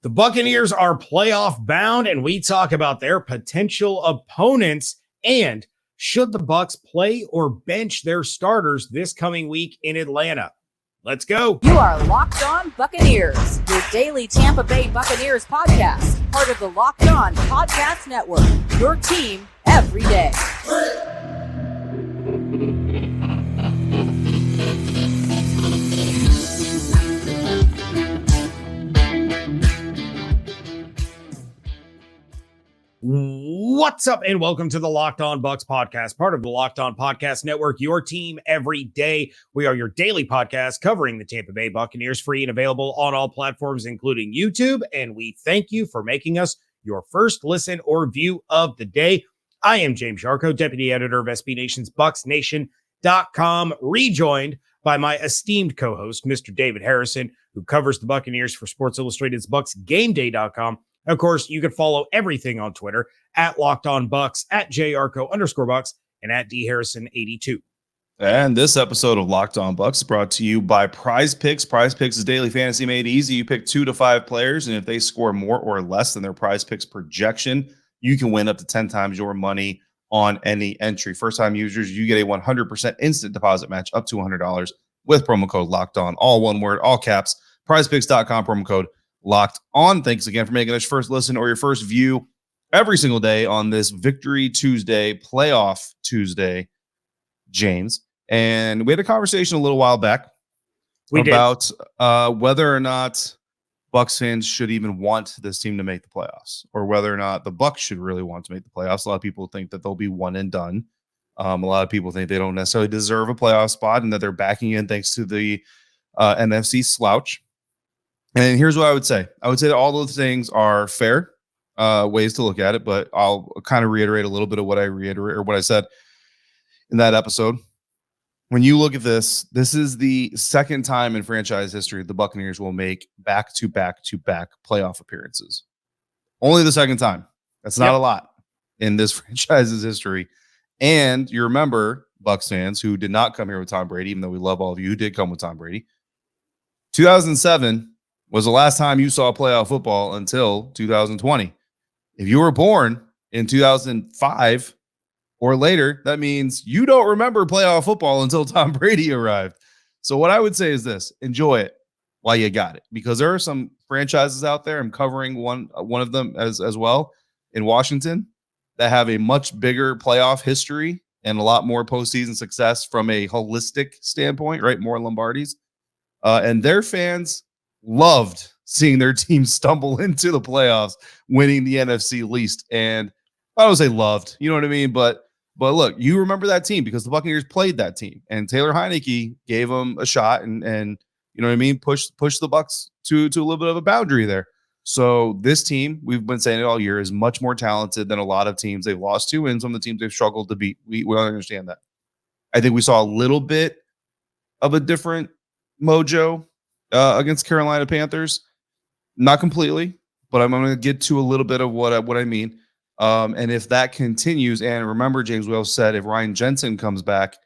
The Buccaneers are playoff bound, and we talk about their potential opponents and should the Bucs play or bench their starters this coming week in Atlanta. Let's go. You are Locked On Buccaneers, your daily Tampa Bay Buccaneers podcast, part of the Locked On Podcast Network, your team every day. What's up, and welcome to the Locked On Bucs podcast, part of the Locked On Podcast Network, your team every day. We are your daily podcast covering the Tampa Bay Buccaneers, free and available on all platforms, including YouTube, and we thank you for making us your first listen or view of the day. I am James Yarcho, deputy editor of SB Nation's BucsNation.com, rejoined by my esteemed co-host, Mr. David Harrison, who covers the Buccaneers for Sports Illustrated's BucsGameDay.com. Of course, you can follow everything on Twitter at Locked On Bucs, at JArco_Bucs, and at DHarrison82. And this episode of Locked On Bucs is brought to you by Prize Picks. Prize Picks is daily fantasy made easy. You pick 2 to 5 players, and if they score more or less than their Prize Picks projection, you can win up to 10 times your money on any entry. First-time users, you get a 100% instant deposit match up to $100 with promo code Locked On, all one word, all caps. PrizePicks.com, promo code Locked On. Thanks again for making us your first listen or your first view every single day on this Victory Tuesday, Playoff Tuesday, James. And we had a conversation a little while back about whether or not Bucs fans should even want this team to make the playoffs, or whether or not the Bucs should really want to make the playoffs. A lot of people think that they'll be one and done. A lot of people think they don't necessarily deserve a playoff spot and that they're backing in thanks to the NFC slouch. And here's what I would say. I would say that all those things are fair ways to look at it, but I'll kind of reiterate a little bit of what I said in that episode. When you look at this, this is the second time in franchise history the Buccaneers will make back-to-back playoff appearances. Only the second time. That's not a lot in this franchise's history. And you remember, Bucs fans who did not come here with Tom Brady, even though we love all of you who did come with Tom Brady, 2007 was the last time you saw playoff football until 2020. If you were born in 2005 or later, that means you don't remember playoff football until Tom Brady arrived. So what I would say is this: enjoy it while you got it, because there are some franchises out there, I'm covering one of them as well in Washington, that have a much bigger playoff history and a lot more postseason success from a holistic standpoint, right? More Lombardis. And their fans loved seeing their team stumble into the playoffs, winning the NFC least. And I don't say loved, you know what I mean? But look, you remember that team because the Buccaneers played that team, and Taylor Heineke gave them a shot and you know what I mean? Push the Bucs to a little bit of a boundary there. So this team, we've been saying it all year, is much more talented than a lot of teams they've lost to and some of the teams they've struggled to beat. We understand that. I think we saw a little bit of a different mojo against Carolina Panthers. Not completely, but I'm going to get to a little bit of what I mean. And if that continues, and remember, James, we also said if Ryan Jensen comes back,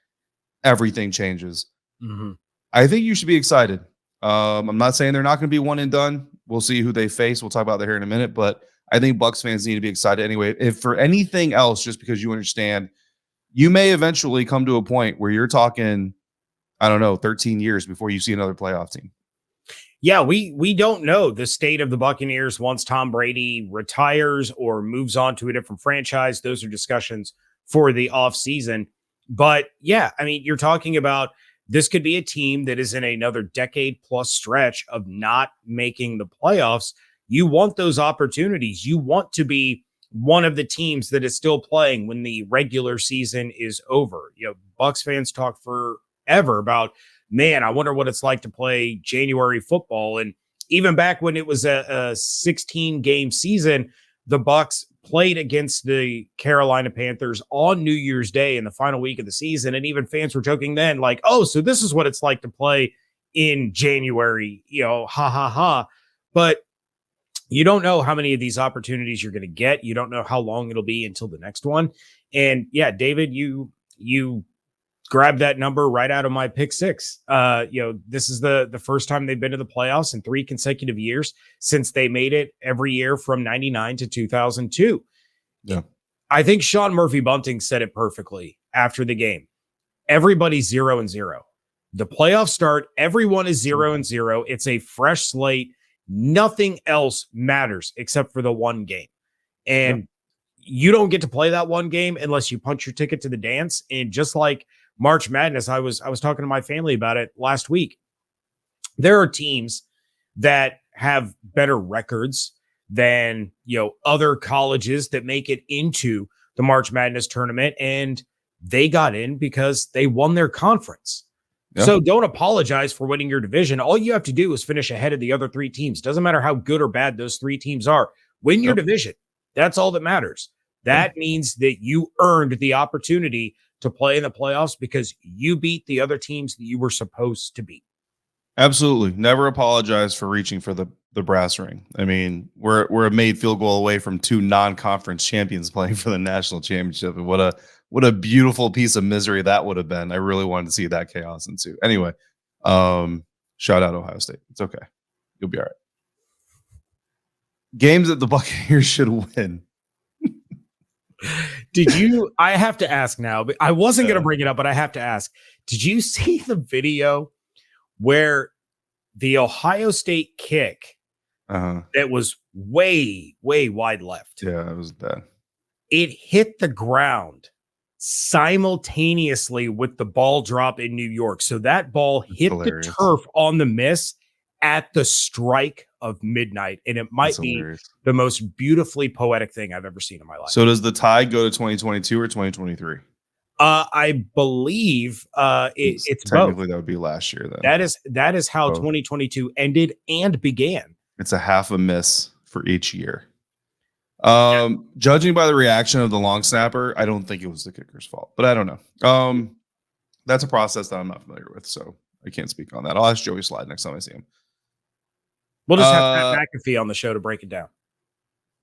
everything changes. Mm-hmm. I think you should be excited. I'm not saying they're not going to be one and done. We'll see who they face. We'll talk about that here in a minute, but I think Bucs fans need to be excited anyway. If for anything else, just because you understand, you may eventually come to a point where you're talking, I don't know, 13 years before you see another playoff team. Yeah, we don't know the state of the Buccaneers once Tom Brady retires or moves on to a different franchise. Those are discussions for the offseason. But yeah, I mean, you're talking about this could be a team that is in another decade plus stretch of not making the playoffs. You want those opportunities. You want to be one of the teams that is still playing when the regular season is over. You know, Bucs fans talk forever about, man, I wonder what it's like to play January football. And even back when it was a 16-game season, the Bucs played against the Carolina Panthers on New Year's Day in the final week of the season. And even fans were joking then, like, oh, so this is what it's like to play in January, you know, ha, ha, ha. But you don't know how many of these opportunities you're going to get. You don't know how long it'll be until the next one. And yeah, David, you grab that number right out of my pick six. This is the first time they've been to the playoffs in 3 consecutive years since they made it every year from 99 to 2002. Yeah. I think Sean Murphy Bunting said it perfectly after the game. Everybody's 0-0. The playoffs start. Everyone is 0-0. It's a fresh slate. Nothing else matters except for the one game. And you don't get to play that one game unless you punch your ticket to the dance. And just like March Madness, I was talking to my family about it last week. There are teams that have better records than, other colleges that make it into the March Madness tournament, and they got in because they won their conference. Yeah. So don't apologize for winning your division. All you have to do is finish ahead of the other 3 teams. Doesn't matter how good or bad those 3 teams are. Win your division. That's all that matters. That means that you earned the opportunity to play in the playoffs because you beat the other teams that you were supposed to beat. Absolutely. Never apologize for reaching for the brass ring. I mean, we're a made field goal away from 2 non-conference champions playing for the national championship. And what a beautiful piece of misery that would have been. I really wanted to see that chaos ensue. Anyway, shout out Ohio State. It's okay. You'll be all right. Games that the Buccaneers should win. I have to ask now, but I wasn't going to bring it up, but I have to ask, did you see the video where the Ohio State kick that was way, way wide left? Yeah, it was bad. It hit the ground simultaneously with the ball drop in New York. So that ball hit the turf on the miss at the strike of midnight. And it might be the most beautifully poetic thing I've ever seen in my life. So does the tie go to 2022 or 2023? I believe it's technically both. That would be last year then. That is how 2022 ended and began. It's a half a miss for each year. Judging by the reaction of the long snapper, I don't think it was the kicker's fault, but I don't know. That's a process that I'm not familiar with, so I can't speak on that. I'll ask Joey Slide next time I see him. We'll just have Pat McAfee on the show to break it down.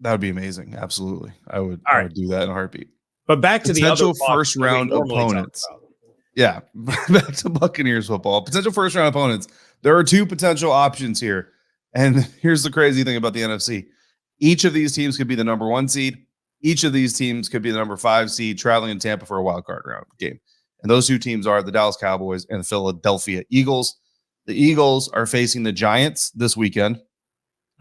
That would be amazing. Absolutely. I would do that in a heartbeat. But back to potential the other first round opponents. Yeah, back to Buccaneers football. Potential first round opponents. There are 2 potential options here. And here's the crazy thing about the NFC. Each of these teams could be the number 1 seed. Each of these teams could be the number 5 seed traveling in Tampa for a wild card round game. And those 2 teams are the Dallas Cowboys and the Philadelphia Eagles. The Eagles are facing the Giants this weekend,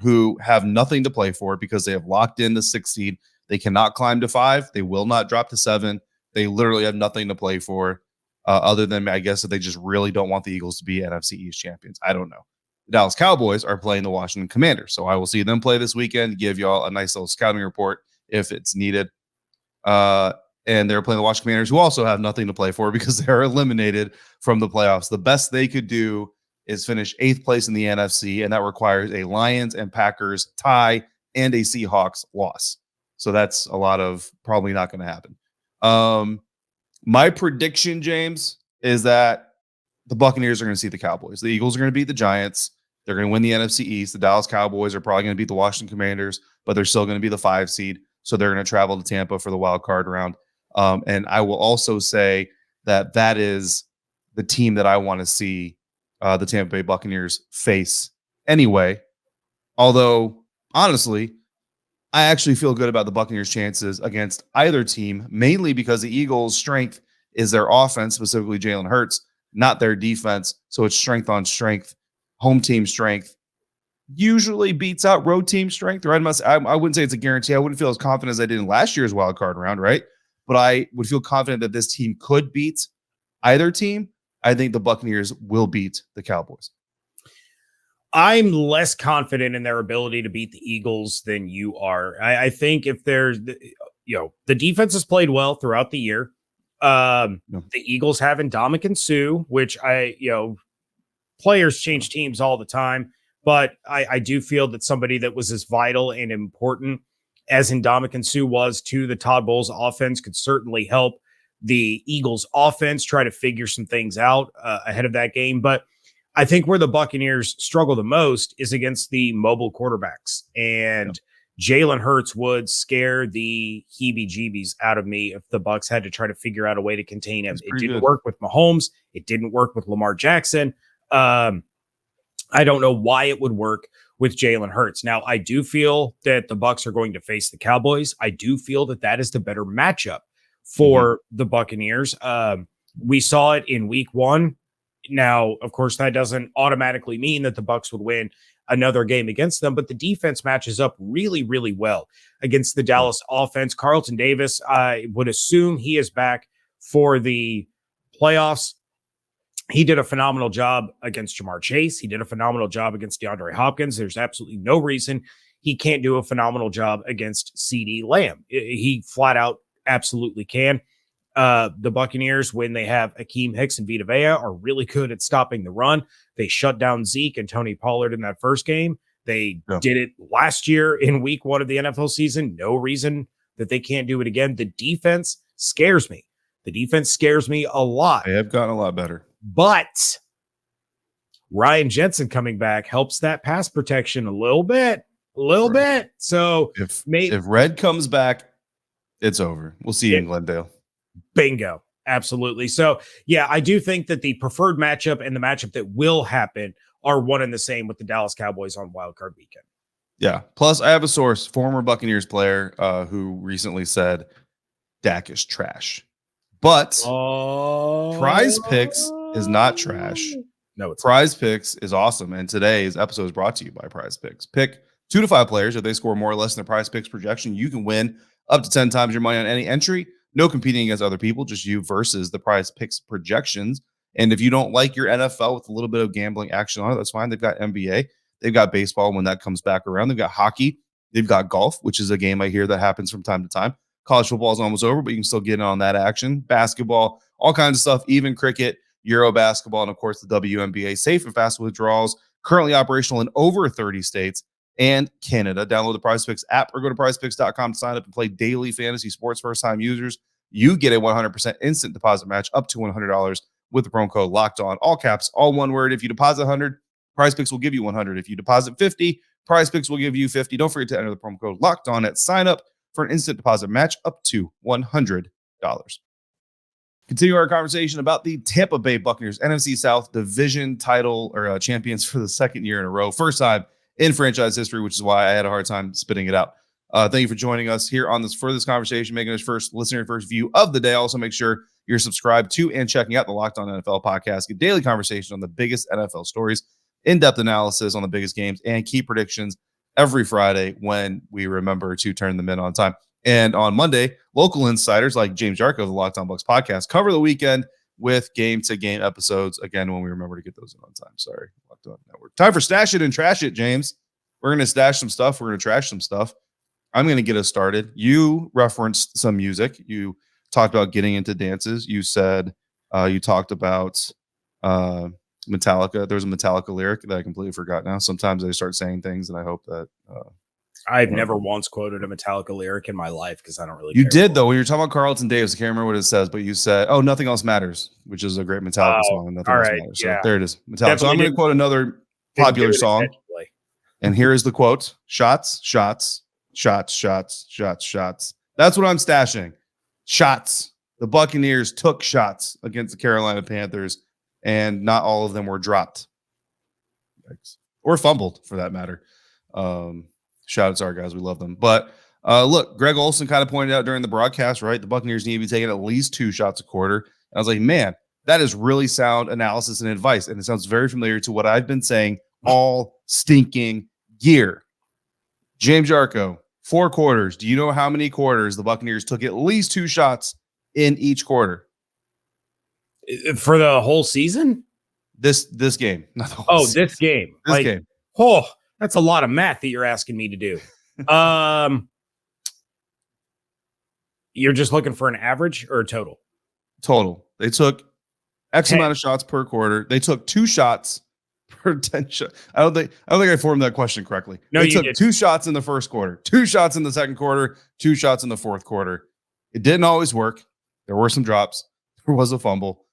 who have nothing to play for because they have locked in the 6th seed. They cannot climb to 5. They will not drop to 7. They literally have nothing to play for other than, I guess, that they just really don't want the Eagles to be NFC East champions. I don't know. The Dallas Cowboys are playing the Washington Commanders. So I will see them play this weekend, give y'all a nice little scouting report if it's needed. And they're playing the Washington Commanders, who also have nothing to play for because they're eliminated from the playoffs. The best they could do is finish 8th place in the NFC, and that requires a Lions and Packers tie and a Seahawks loss. So that's a lot of probably not going to happen. My prediction, James, is that the Buccaneers are going to see the Cowboys. The Eagles are going to beat the Giants. They're going to win the NFC East. The Dallas Cowboys are probably going to beat the Washington Commanders, but they're still going to be the 5 seed. So they're going to travel to Tampa for the wild card round. And I will also say that is the team that I want to see the Tampa Bay Buccaneers face anyway. Although, honestly, I actually feel good about the Buccaneers' chances against either team, mainly because the Eagles' strength is their offense, specifically Jalen Hurts, not their defense. So it's strength on strength. Home team strength usually beats out road team strength, right? I wouldn't say it's a guarantee. I wouldn't feel as confident as I did in last year's wild card round, right? But I would feel confident that this team could beat either team. I think the Buccaneers will beat the Cowboys. I'm less confident in their ability to beat the Eagles than you are. I think if there's, the defense has played well throughout the year. The Eagles have Ndamukong Suh, which players change teams all the time, but I do feel that somebody that was as vital and important as Ndamukong Suh was to the Todd Bowles offense could certainly help the Eagles offense try to figure some things out ahead of that game. But I think where the Buccaneers struggle the most is against the mobile quarterbacks. And Jalen Hurts would scare the heebie-jeebies out of me if the Bucs had to try to figure out a way to contain him. It didn't work with Mahomes. It didn't work with Lamar Jackson. I don't know why it would work with Jalen Hurts. Now, I do feel that the Bucs are going to face the Cowboys. I do feel that that is the better matchup for the Buccaneers. We saw it in week 1. Now, of course, that doesn't automatically mean that the Bucs would win another game against them, but the defense matches up really, really well against the Dallas offense. Carlton Davis, I would assume he is back for the playoffs. He did a phenomenal job against Jamar Chase. He did a phenomenal job against DeAndre Hopkins. There's absolutely no reason he can't do a phenomenal job against CeeDee Lamb. He flat out absolutely can. The Buccaneers, when they have Akeem Hicks and Vita Vea, are really good at stopping the run. They shut down Zeke and Tony Pollard in that first game. They did it last year in week 1 of the NFL season. No reason that they can't do it again. The defense scares me. The defense scares me a lot. They have gotten a lot better. But Ryan Jensen coming back helps that pass protection a little bit. So if Red comes back, it's over. We'll see you in Glendale. Bingo. Absolutely. So, yeah, I do think that the preferred matchup and the matchup that will happen are one and the same with the Dallas Cowboys on Wildcard Weekend. Yeah. Plus, I have a source, former Buccaneers player, who recently said Dak is trash. But Prize Picks is not trash. No, it's Prize Picks is awesome. And today's episode is brought to you by Prize Picks. Pick 2 to 5 players. If they score more or less than their Prize Picks projection, you can win up to 10 times your money on any entry. No competing against other people, just you versus the Prize Picks projections. And if you don't like your NFL with a little bit of gambling action on it, that's fine. They've got NBA. They've got baseball when that comes back around. They've got hockey. They've got golf, which is a game I hear that happens from time to time. College football is almost over, but you can still get in on that action. Basketball, all kinds of stuff, even cricket, Euro basketball, and of course the WNBA. Safe and fast withdrawals, currently operational in over 30 states and Canada. Download the PrizePicks app or go to prizepicks.com to sign up and play daily fantasy sports. First-time users, you get a 100% instant deposit match up to $100 with the promo code Locked On. All caps, all one word. If you deposit 100, PrizePicks will give you 100. If you deposit 50, PrizePicks will give you 50. Don't forget to enter the promo code Locked On at sign up for an instant deposit match up to $100. Continue our conversation about the Tampa Bay Buccaneers NFC South division title or champions for the second year in a row. First time in franchise history, which is why I had a hard time spitting it out. Thank you for joining us here on this conversation, making us first listener, first view of the day. Also, make sure you're subscribed to and checking out the Locked On NFL podcast. Get daily conversation on the biggest NFL stories, in-depth analysis on the biggest games, and key predictions every Friday when we remember to turn them in on time. And on Monday, local insiders like James Yarcho of the Locked On Bucs podcast cover the weekend with game-to-game episodes. Again, when we remember to get those in on time. Sorry, Locked On Network. Time for Stash It and Trash It, James. We're going to stash some stuff. We're going to trash some stuff. I'm going to get us started. You referenced some music. You talked about getting into dances. You said you talked about Metallica. There's a Metallica lyric that I completely forgot now. Sometimes I start saying things and I hope that I've never once quoted a Metallica lyric in my life because I don't really You care did, though. When you're talking about Carlton Davis, I can't remember what it says, but you said, "Oh, Nothing Else Matters," which is a great Metallica song. Nothing Else Matters. So there it is. Metallica. Definitely so I'm going to quote another popular song. And here is the quote. Shots, shots, shots, shots, shots, shots. That's what I'm stashing. Shots. The Buccaneers took shots against the Carolina Panthers, and not all of them were dropped. Yikes. Or fumbled, for that matter. Shout out to our guys. We love them. But look, Greg Olsen kind of pointed out during the broadcast, right? The Buccaneers need to be taking at least 2 shots a quarter. And I was like, man, that is really sound analysis and advice. And it sounds very familiar to what I've been saying all stinking year. James Yarcho, 4 quarters. Do you know how many quarters the Buccaneers took at least 2 shots in each quarter? For the whole season? This game. Not the whole season. This game. This game. Oh, that's a lot of math that you're asking me to do. You're just looking for an average or a total? Total. They took X amount of shots per quarter. They took 2 shots per 10 shots. I don't think I formed that question correctly. No, they took 2 shots in the first quarter, 2 shots in the second quarter, 2 shots in the fourth quarter. It didn't always work. There were some drops. There was a fumble.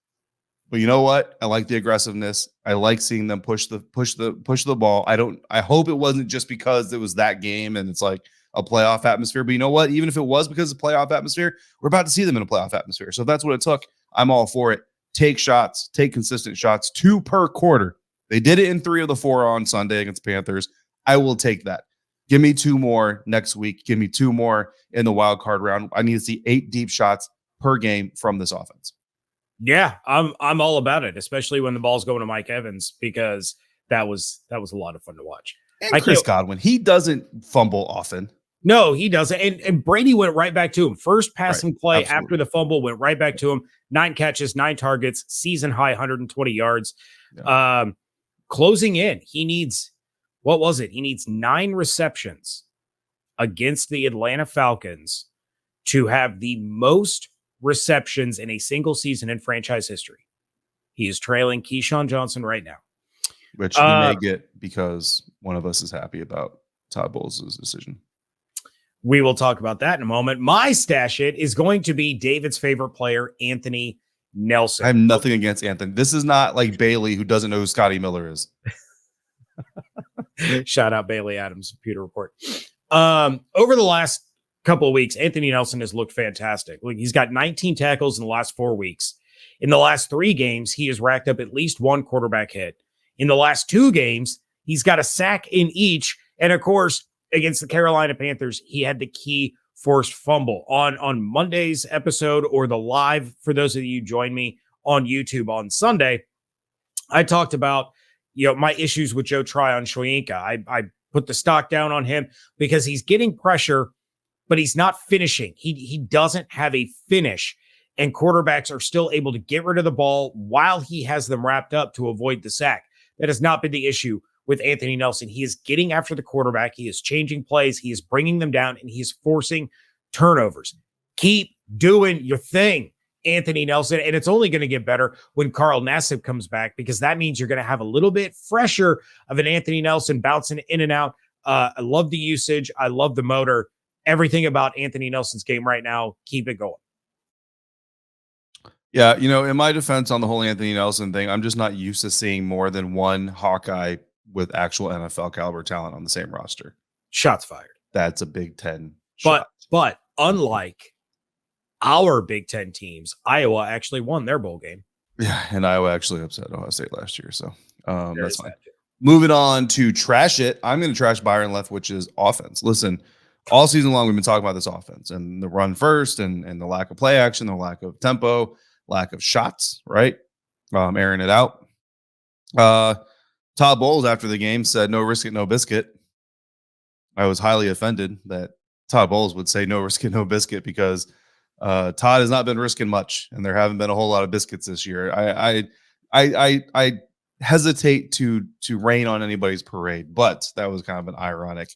But you know what? I like the aggressiveness. I like seeing them push the ball. I hope it wasn't just because it was that game and it's like, a playoff atmosphere. But you know what? Even if it was because of playoff atmosphere, we're about to see them in a playoff atmosphere. So if that's what it took, I'm all for it. Take shots, take consistent shots, 2 per quarter. They did it in 3 of the 4 on Sunday against Panthers. I will take that. Give me 2 more next week. Give me 2 more in the wild card round. I need to see 8 deep shots per game from this offense. Yeah, I'm all about it, especially when the ball's going to Mike Evans, because that was a lot of fun to watch. And Chris Godwin, he doesn't fumble often. No, he doesn't. And Brady went right back to him. First passing play absolutely. after the fumble went right back to him. 9 catches, 9 targets, season high 120 yards. Yeah. Closing in, he needs, what was it? He needs 9 receptions against the Atlanta Falcons to have the most receptions in a single season in franchise history. He is trailing Keyshawn Johnson right now. Which he may get because one of us is happy about Todd Bowles' decision. We will talk about that in a moment. My stash it is going to be David's favorite player, Anthony Nelson. I have nothing against Anthony. This is not like Bailey, who doesn't know who Scotty Miller is. Shout out Bailey Adams, Computer Report. Over the last couple of weeks, Anthony Nelson has looked fantastic. He's got 19 tackles in the last 4 weeks. In the last 3 games, he has racked up at least 1 quarterback hit. In the last 2 games, he's got a sack in each. And of course, against the Carolina Panthers, he had the key forced fumble. On Monday's episode, or the live, for those of you who joined me on YouTube on Sunday, I talked about my issues with Joe Tryon-Shoyinka. I put the stock down on him because he's getting pressure, but he's not finishing. He doesn't have a finish, and quarterbacks are still able to get rid of the ball while he has them wrapped up to avoid the sack. That has not been the issue with Anthony Nelson. He is getting after the quarterback. He is changing plays. He is bringing them down, and he is forcing turnovers. Keep doing your thing, Anthony Nelson. And it's only going to get better when Carl Nassib comes back, because that means you're going to have a little bit fresher of an Anthony Nelson bouncing in and out. I love the usage. I love the motor. Everything about Anthony Nelson's game right now, keep it going. Yeah, in my defense on the whole Anthony Nelson thing, I'm just not used to seeing more than one Hawkeye with actual NFL caliber talent on the same roster. Shots fired. That's a Big Ten shot. But unlike our Big Ten teams, Iowa actually won their bowl game. Yeah, and Iowa actually upset Ohio State last year, so that's fine. Moving on to trash it, I'm going to trash Byron Leftwich's offense. Listen, all season long we've been talking about this offense and the run first and the lack of play action, the lack of tempo, lack of shots, right? Airing it out. Todd Bowles after the game said, "No risk it, no biscuit." I was highly offended that Todd Bowles would say no risk it, no biscuit, because Todd has not been risking much, and there haven't been a whole lot of biscuits this year. I hesitate to rain on anybody's parade, but that was kind of an ironic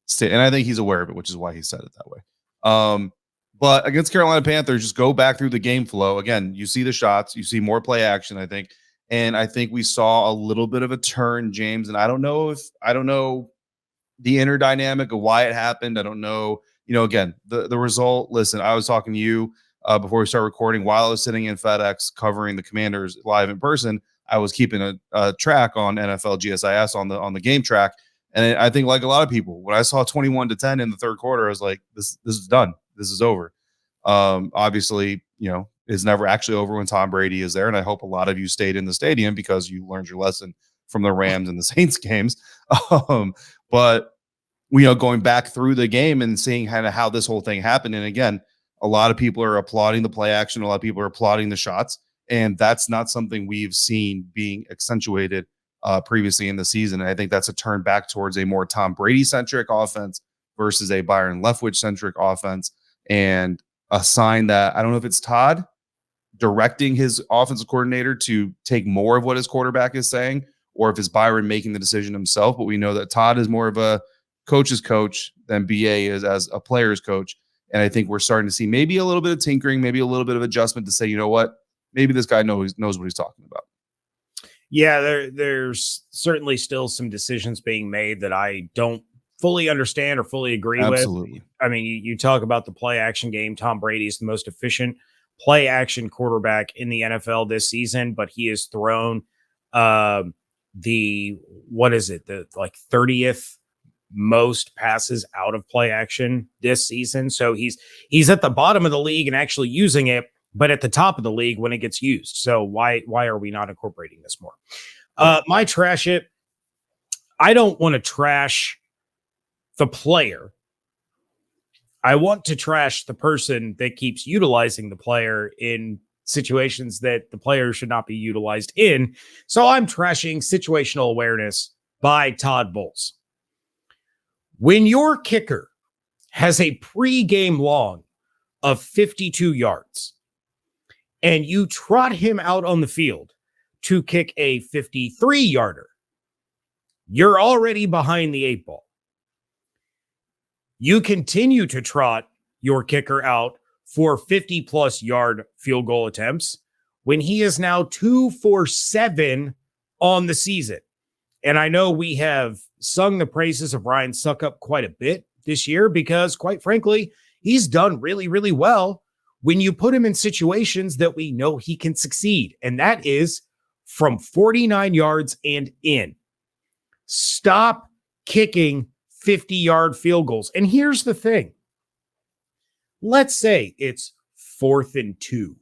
state, and I think he's aware of it, which is why he said it that way. But against Carolina Panthers, just go back through the game flow. Again, you see the shots, you see more play action, I think. And I think we saw a little bit of a turn, James. And I don't know the inner dynamic of why it happened. I don't know, again, the result. Listen, I was talking to you before we started recording while I was sitting in FedEx covering the Commanders live in person. I was keeping a track on NFL GSIS on the game track. And I think, like a lot of people, when I saw 21-10 in the third quarter, I was like, this is done. This is over. Obviously, is never actually over when Tom Brady is there. And I hope a lot of you stayed in the stadium because you learned your lesson from the Rams and the Saints games. But going back through the game and seeing kind of how this whole thing happened. And again, a lot of people are applauding the play action. A lot of people are applauding the shots. And that's not something we've seen being accentuated previously in the season. And I think that's a turn back towards a more Tom Brady-centric offense versus a Byron Leftwich-centric offense. And a sign that, I don't know if it's Todd directing his offensive coordinator to take more of what his quarterback is saying, or if it's Byron making the decision himself. But we know that Todd is more of a coach's coach than BA is as a player's coach. And I think we're starting to see maybe a little bit of tinkering, maybe a little bit of adjustment to say, you know what, maybe this guy knows what he's talking about. Yeah, there's certainly still some decisions being made that I don't fully understand or fully agree Absolutely. with. I mean, you talk about the play action game. Tom Brady is the most efficient play action quarterback in the NFL this season, but he has thrown the 30th most passes out of play action this season. So he's at the bottom of the league and actually using it, but at the top of the league when it gets used. So why are we not incorporating this more? My trash it. I don't want to trash the player. I want to trash the person that keeps utilizing the player in situations that the player should not be utilized in. So I'm trashing situational awareness by Todd Bowles. When your kicker has a pre-game long of 52 yards and you trot him out on the field to kick a 53-yarder, you're already behind the 8 ball. You continue to trot your kicker out for 50-plus yard field goal attempts when he is now 2 for 7 on the season. And I know we have sung the praises of Ryan Succop quite a bit this year because, quite frankly, he's done really, really well when you put him in situations that we know he can succeed. And that is from 49 yards and in. Stop kicking 50-yard field goals. And here's the thing. Let's say it's 4th and 2.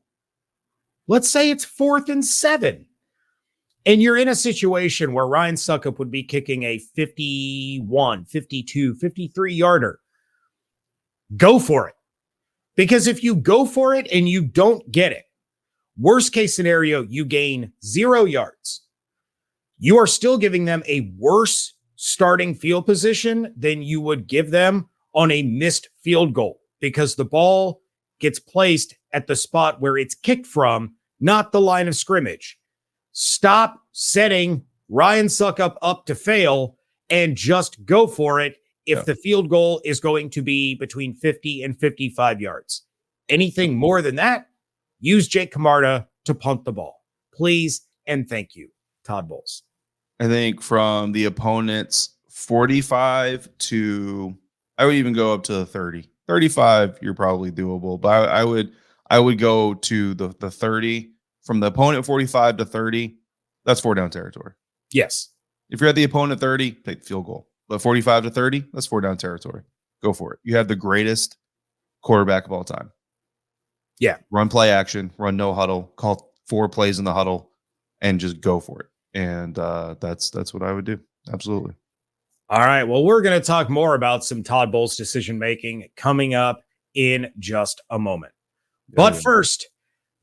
Let's say it's 4th and 7. And you're in a situation where Ryan Succop would be kicking a 51, 52, 53-yarder. Go for it. Because if you go for it and you don't get it, worst case scenario, you gain 0 yards. You are still giving them a worse starting field position than you would give them on a missed field goal because the ball gets placed at the spot where it's kicked from, not the line of scrimmage. Stop setting Ryan Succop up to fail and just go for it if the field goal is going to be between 50 and 55 yards. Anything more than that, use Jake Camarda to punt the ball. Please and thank you, Todd Bowles. I think from the opponent's 45 to, I would even go up to 30. 35, you're probably doable, but I would go to the 30. From the opponent 45 to 30, that's 4 down territory. Yes. If you're at the opponent 30, take the field goal. But 45 to 30, that's 4 down territory. Go for it. You have the greatest quarterback of all time. Yeah. Run play action, run no huddle, call 4 plays in the huddle, and just go for it. And that's what I would do. Absolutely. All right. Well, we're going to talk more about some Todd Bowles decision-making coming up in just a moment. But first,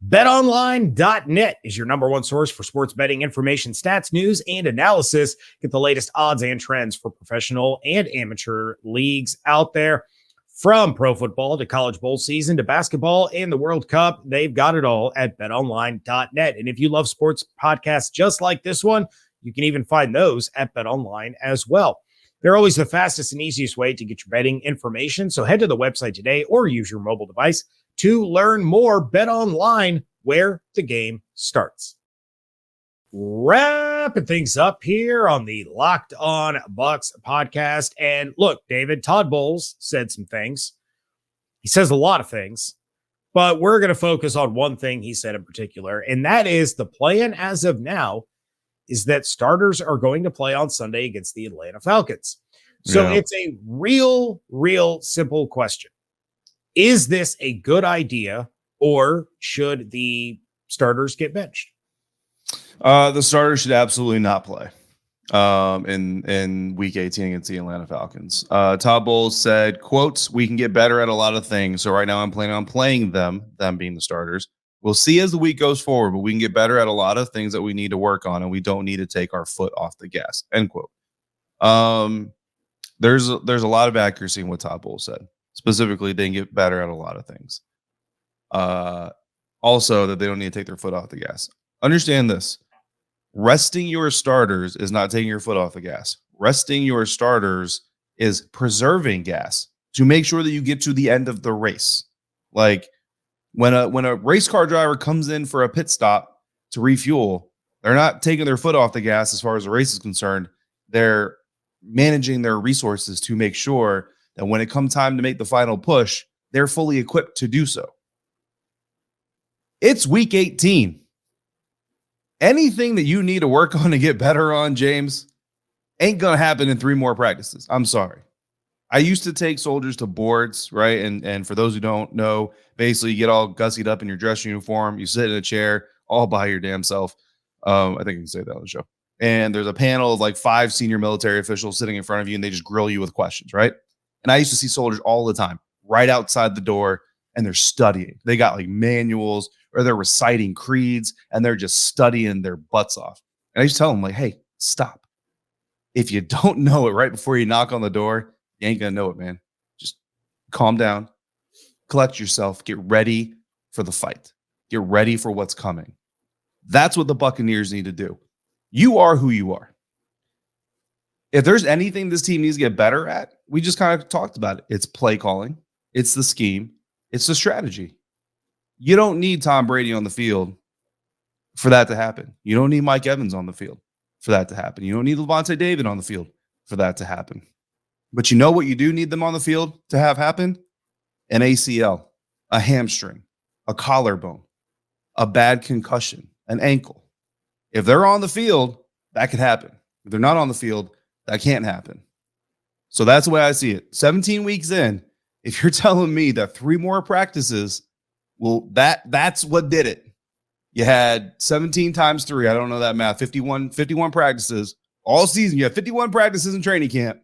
BetOnline.net is your number one source for sports betting information, stats, news, and analysis. Get the latest odds and trends for professional and amateur leagues out there. From pro football to college bowl season to basketball and the World Cup, they've got it all at BetOnline.net. And if you love sports podcasts just like this one, you can even find those at BetOnline as well. They're always the fastest and easiest way to get your betting information. So head to the website today or use your mobile device to learn more. Bet Online, where the game starts. Wrapping things up here on the Locked On Bucs podcast. And look, David, Todd Bowles said some things. He says a lot of things, but we're going to focus on one thing he said in particular, and that is the plan as of now is that starters are going to play on Sunday against the Atlanta Falcons. So it's a real simple question. Is this a good idea, or should the starters get benched? The starters should absolutely not play in week 18 against the Atlanta Falcons. Todd Bowles said, quotes, "We can get better at a lot of things. So right now I'm planning on playing them being the starters. We'll see as the week goes forward, but we can get better at a lot of things that we need to work on, and we don't need to take our foot off the gas," end quote. There's a lot of accuracy in what Todd Bowles said. Specifically, they can get better at a lot of things. Also, that they don't need to take their foot off the gas. Understand this. Resting your starters is not taking your foot off the gas. Resting your starters is preserving gas to make sure that you get to the end of the race. Like when a race car driver comes in for a pit stop to refuel, they're not taking their foot off the gas as far as the race is concerned. They're managing their resources to make sure that when it comes time to make the final push, they're fully equipped to do so. It's week 18. Anything that you need to work on to get better on, James, Ain't going to happen in 3 more practices. I'm sorry. I used to take soldiers to boards, right? And for those who don't know, basically you get all gussied up in your dress uniform. You sit in a chair all by your damn self. I think I can say that on the show. And there's a panel of like 5 senior military officials sitting in front of you, and they just grill you with questions, right? And I used to see soldiers all the time right outside the door, and they're studying. They got like manuals, or they're reciting creeds, and they're just studying their butts off. And I used to tell them, like, hey, stop. If you don't know it right before you knock on the door, you ain't going to know it, man. Just calm down, collect yourself, get ready for the fight, get ready for what's coming. That's what the Buccaneers need to do. You are who you are. If there's anything this team needs to get better at, we just kind of talked about it. It's play calling. It's the scheme. It's the strategy. You don't need Tom Brady on the field for that to happen. You don't need Mike Evans on the field for that to happen. You don't need Levante David on the field for that to happen. But you know what you do need them on the field to have happen? An ACL, a hamstring, a collarbone, a bad concussion, an ankle. If they're on the field, that could happen. If they're not on the field, that can't happen. So that's the way I see it. 17 weeks in, if you're telling me that 3 more practices, well, that's what did it. You had 17 times 3. I don't know that math. 51 practices all season. You have 51 practices in training camp.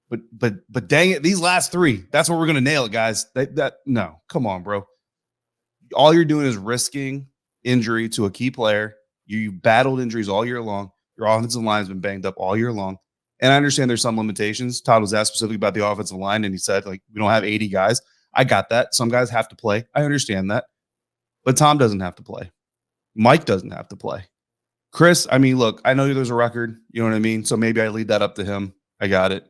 But dang it, these last 3, that's where we're going to nail it, guys. No, come on, bro. All you're doing is risking injury to a key player. You battled injuries all year long. Your offensive line's been banged up all year long. And I understand there's some limitations. Todd was asked specifically about the offensive line, and he said, like, we don't have 80 guys. I got that. Some guys have to play. I understand that. But Tom doesn't have to play. Mike doesn't have to play. Chris, I mean, look, I know there's a record. You know what I mean? So maybe I lead that up to him. I got it.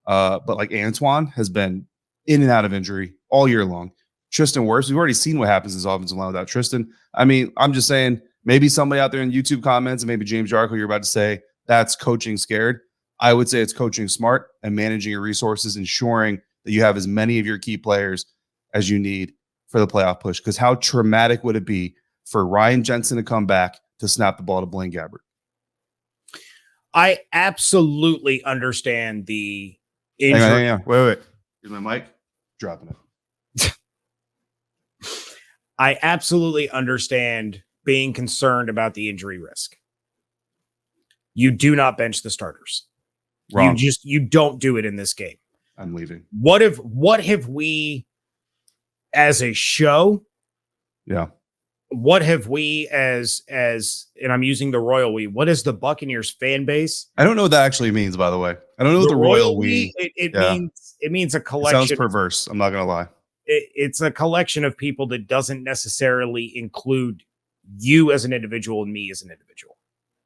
But like Antoine has been in and out of injury all year long. Tristan Wirfs, we've already seen what happens in his offensive line without Tristan. I mean, I'm just saying, maybe somebody out there in YouTube comments, and maybe James Yarcho, you're about to say that's coaching scared. I would say it's coaching smart and managing your resources, ensuring that you have as many of your key players as you need for the playoff push. Because how traumatic would it be for Ryan Jensen to come back to snap the ball to Blaine Gabbert? I absolutely understand the injury. Hang on. Wait. Here's my mic. Dropping it. I absolutely understand being concerned about the injury risk. You do not bench the starters. Wrong. You don't do it in this game. I'm leaving. What have we as a show? Yeah. What have we as and I'm using the royal we, what is the Buccaneers fan base? I don't know what that actually means, by the way. I don't know what the royal we. It means a collection. It sounds perverse. I'm not going to lie. It's a collection of people that doesn't necessarily include you as an individual and me as an individual.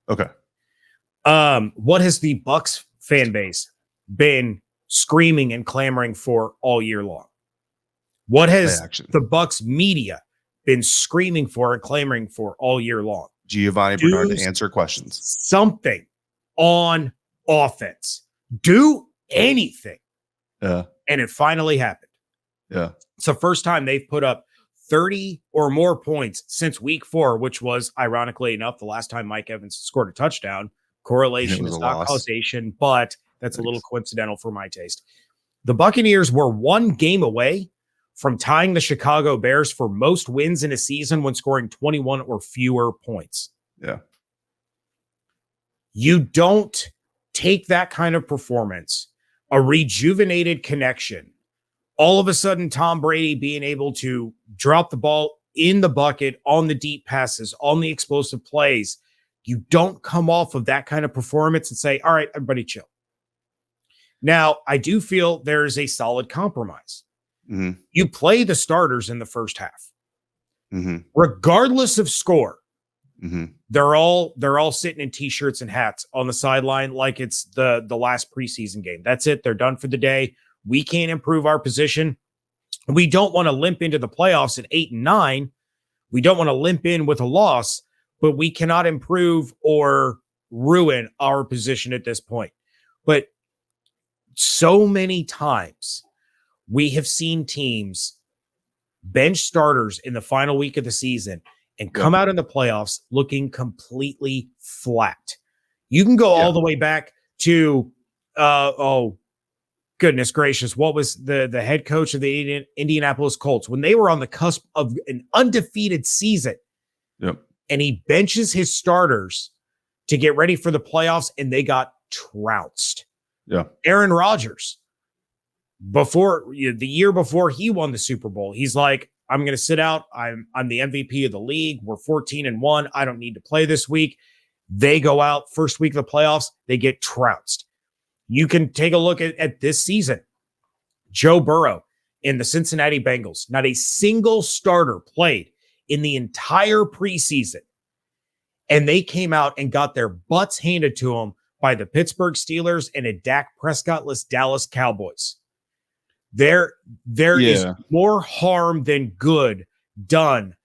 Okay. What has the Bucs fan base been screaming and clamoring for all year long? What has the Bucs media been screaming for and clamoring for all year long? Giovanni Bernard to answer questions. Something on offense. Do anything. Yeah. And it finally happened. Yeah. It's the first time they've put up 30 or more points since week 4, which was, ironically enough, the last time Mike Evans scored a touchdown. Correlation is not causation, but that's a little coincidental for my taste. The Buccaneers were 1 game away from tying the Chicago Bears for most wins in a season when scoring 21 or fewer points. Yeah. You don't take that kind of performance, a rejuvenated connection, all of a sudden Tom Brady being able to drop the ball in the bucket on the deep passes, on the explosive plays. You don't come off of that kind of performance and say, all right, everybody chill. Now, I do feel there is a solid compromise. Mm-hmm. You play the starters in the first half. Mm-hmm. Regardless of score, mm-hmm. they're all sitting in t-shirts and hats on the sideline like it's the last preseason game. That's it. They're done for the day. We can't improve our position. We don't want to limp into the playoffs at 8-9. We don't want to limp in with a loss, but we cannot improve or ruin our position at this point. But so many times we have seen teams bench starters in the final week of the season and come out in the playoffs looking completely flat. You can go all the way back to, goodness gracious, what was the head coach of the Indianapolis Colts when they were on the cusp of an undefeated season? Yep. And he benches his starters to get ready for the playoffs, and they got trounced. Yeah. Aaron Rodgers, the year before he won the Super Bowl, he's like, I'm going to sit out. I'm the MVP of the league. We're 14-1. I don't need to play this week. They go out first week of the playoffs. They get trounced. You can take a look at this season. Joe Burrow in the Cincinnati Bengals, not a single starter played in the entire preseason. And they came out and got their butts handed to them by the Pittsburgh Steelers and a Dak Prescott-less Dallas Cowboys. There is more harm than good done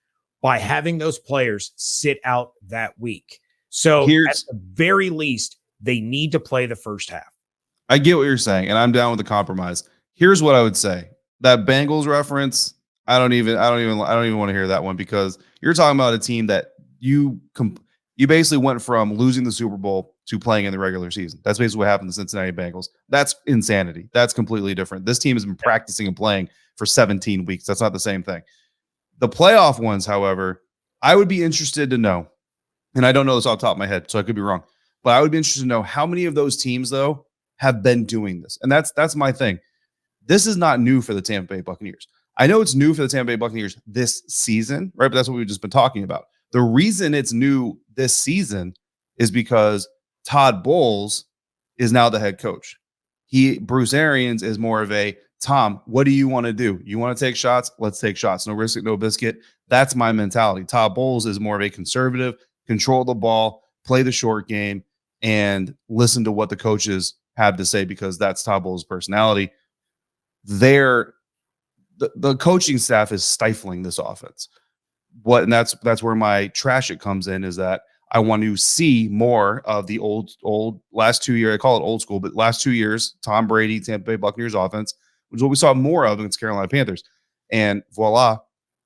by having those players sit out that week. So at the very least, they need to play the first half. I get what you're saying, and I'm down with the compromise. Here's what I would say. That Bengals reference, I don't even want to hear that one, because you're talking about a team that you basically went from losing the Super Bowl to playing in the regular season. That's basically what happened to the Cincinnati Bengals. That's insanity. That's completely different. This team has been practicing and playing for 17 weeks. That's not the same thing. The playoff ones, however, I would be interested to know, and I don't know this off the top of my head, so I could be wrong, but I would be interested to know how many of those teams, though, have been doing this. And that's my thing. This is not new for the Tampa Bay Buccaneers. I know it's new for the Tampa Bay Buccaneers this season, right? But that's what we've just been talking about. The reason it's new this season is because Todd Bowles is now the head coach. Bruce Arians is more of a, Tom, what do you want to do? You want to take shots? Let's take shots. No risk it, no biscuit. That's my mentality. Todd Bowles is more of a conservative, control the ball, play the short game, and listen to what the coaches have to say, because that's Todd Bowles' personality. The coaching staff is stifling this offense. And that's where my trash it comes in, is that I want to see more of the old last 2 years. I call it old school, but last 2 years, Tom Brady, Tampa Bay Buccaneers offense, which is what we saw more of against Carolina Panthers. And voila,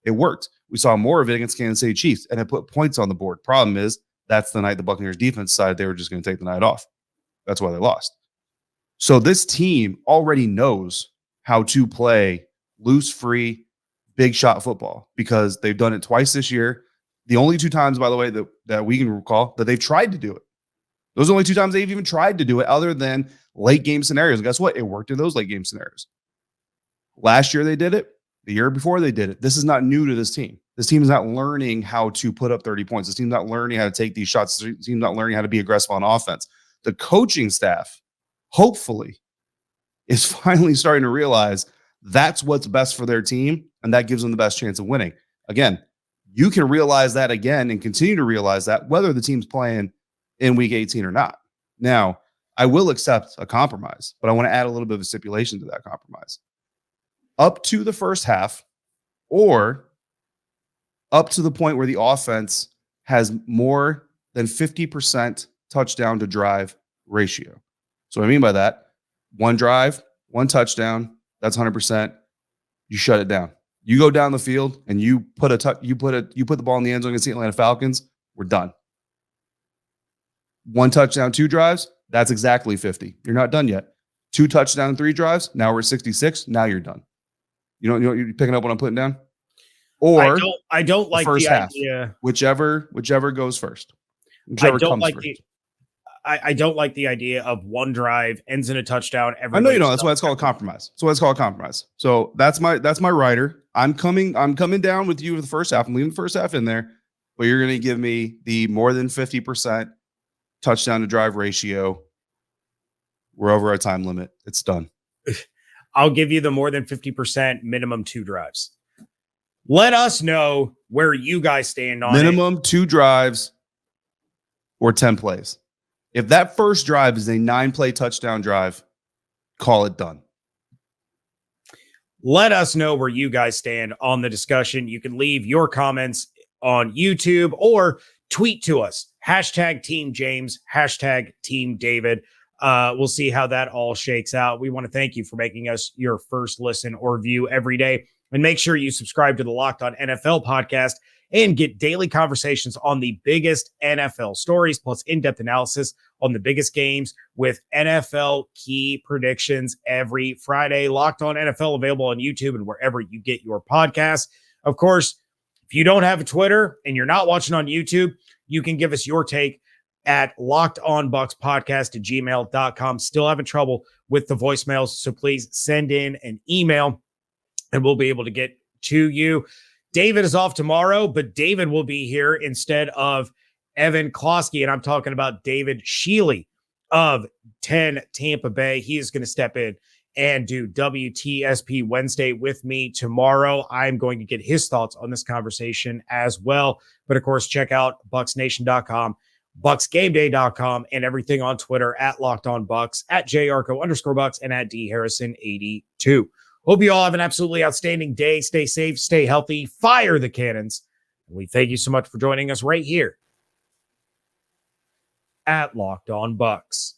it worked. We saw more of it against Kansas City Chiefs, and it put points on the board. Problem is, that's the night the Buccaneers defense decided they were just going to take the night off. That's why they lost. So this team already knows how to play loose, free, big shot football, because they've done it twice this year. The only two times, by the way, that we can recall that they've tried to do it. Those are the only two times they've even tried to do it, other than late game scenarios. And guess what? It worked in those late game scenarios. Last year they did it. The year before they did it. This is not new to this team. This team is not learning how to put up 30 points. This team's not learning how to take these shots. This team's not learning how to be aggressive on offense. The coaching staff, hopefully, is finally starting to realize that's what's best for their team, and that gives them the best chance of winning. Again, you can realize that again and continue to realize that whether the team's playing in week 18 or not. Now, I will accept a compromise, but I want to add a little bit of a stipulation to that compromise. Up to the first half, or up to the point where the offense has more than 50% touchdown to drive ratio. So what I mean by that, one drive, one touchdown, that's 100%. You shut it down. You go down the field and you put the ball in the end zone against the Atlanta Falcons, we're done. One touchdown, two drives, that's exactly 50. You're not done yet. Two touchdown, three drives, now we're at 66. Now you're done. You know you're picking up what I'm putting down? Or I don't like first the half, idea. Whichever goes first. Whichever comes first. I don't like the idea of one drive ends in a touchdown. I know you don't. That's why it's called a compromise. So that's my rider. I'm coming down with you for the first half. I'm leaving the first half in there, but you're going to give me the more than 50% touchdown to drive ratio. We're over our time limit. It's done. I'll give you the more than 50% minimum two drives. Let us know where you guys stand on minimum two drives or 10 plays. If that first drive is a 9-play touchdown drive, call it done. Let us know where you guys stand on the discussion. You can leave your comments on YouTube or tweet to us. Hashtag Team James, hashtag Team David. We'll see how that all shakes out. We want to thank you for making us your first listen or view every day. And make sure you subscribe to the Locked On NFL podcast and get daily conversations on the biggest NFL stories, plus in-depth analysis on the biggest games with NFL key predictions every Friday. Locked On NFL available on YouTube and wherever you get your podcasts. Of course, if you don't have a Twitter and you're not watching on YouTube, you can give us your take at lockedonbuckspodcast@gmail.com. Still having trouble with the voicemails, so please send in an email and we'll be able to get to you. David is off tomorrow, but David will be here instead of Evan Klosky, and I'm talking about David Shealy of 10 Tampa Bay. He is going to step in and do WTSP Wednesday with me tomorrow. I'm going to get his thoughts on this conversation as well. But of course, check out BucsNation.com, BucsGameDay.com, and everything on Twitter at Locked On Bucs, at JYarcho_Bucs, and at DHarrison82. Hope you all have an absolutely outstanding day. Stay safe, stay healthy, fire the cannons. And we thank you so much for joining us right here at Locked On Bucs.